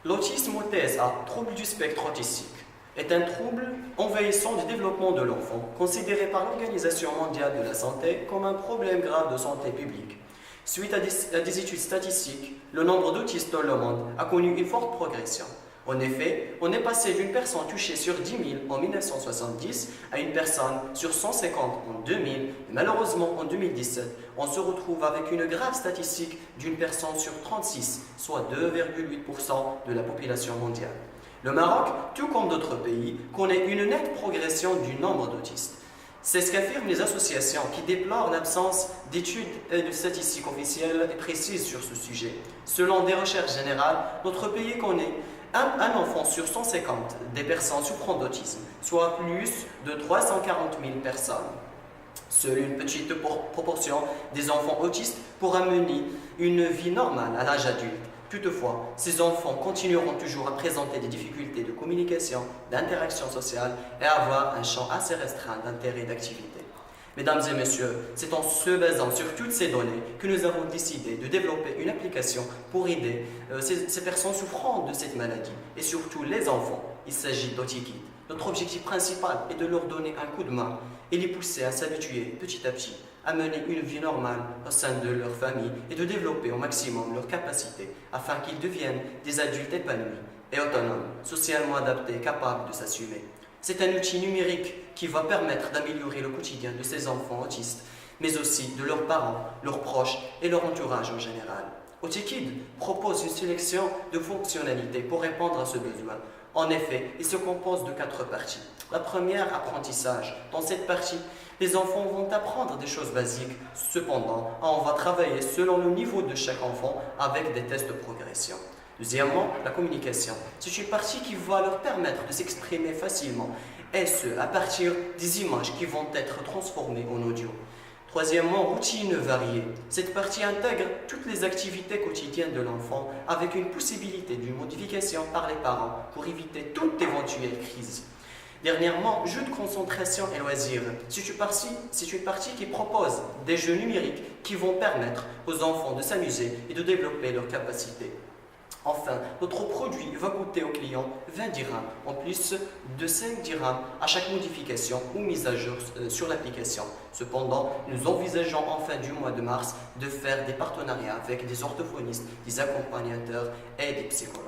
L'autisme ou TSA, trouble du spectre autistique, est un trouble envahissant du développement de l'enfant, considéré par l'Organisation mondiale de la santé comme un problème grave de santé publique. Suite à des études statistiques, le nombre d'autistes dans le monde a connu une forte progression. En effet, on est passé d'une personne touchée sur 10 000 en 1970 à une personne sur 150 en 2000. Et malheureusement, en 2017, on se retrouve avec une grave statistique d'une personne sur 36, soit 2,8% de la population mondiale. Le Maroc, tout comme d'autres pays, connaît une nette progression du nombre d'autistes. C'est ce qu'affirment les associations qui déplorent l'absence d'études et de statistiques officielles et précises sur ce sujet. Selon des recherches générales, notre pays connaît un enfant sur 150 des personnes souffrant d'autisme, soit plus de 340 000 personnes. Seule une petite proportion des enfants autistes pourra mener une vie normale à l'âge adulte. Toutefois, ces enfants continueront toujours à présenter des difficultés de communication, d'interaction sociale et à avoir un champ assez restreint d'intérêt et d'activité. Mesdames et messieurs, c'est en se basant sur toutes ces données que nous avons décidé de développer une application pour aider ces personnes souffrant de cette maladie et surtout les enfants. Il s'agit d'AutisKid. Notre objectif principal est de leur donner un coup de main et les pousser à s'habituer petit à petit à mener une vie normale au sein de leur famille et de développer au maximum leurs capacités afin qu'ils deviennent des adultes épanouis et autonomes, socialement adaptés et capables de s'assumer. C'est un outil numérique qui va permettre d'améliorer le quotidien de ces enfants autistes, mais aussi de leurs parents, leurs proches et leur entourage en général. AutisKid propose une sélection de fonctionnalités pour répondre à ce besoin. En effet, il se compose de 4 parties. La première, apprentissage. Dans cette partie, les enfants vont apprendre des choses basiques. Cependant, on va travailler selon le niveau de chaque enfant avec des tests de progression. Deuxièmement, la communication. C'est une partie qui va leur permettre de s'exprimer facilement, et ce, à partir des images qui vont être transformées en audio. Troisièmement, routine variée. Cette partie intègre toutes les activités quotidiennes de l'enfant avec une possibilité d'une modification par les parents pour éviter toute éventuelle crise. Dernièrement, jeux de concentration et loisirs. C'est une partie qui propose des jeux numériques qui vont permettre aux enfants de s'amuser et de développer leurs capacités. Enfin, notre produit va coûter au client 20 dirhams, en plus de 5 dirhams à chaque modification ou mise à jour sur l'application. Cependant, nous envisageons en fin du mois de mars de faire des partenariats avec des orthophonistes, des accompagnateurs et des psychologues.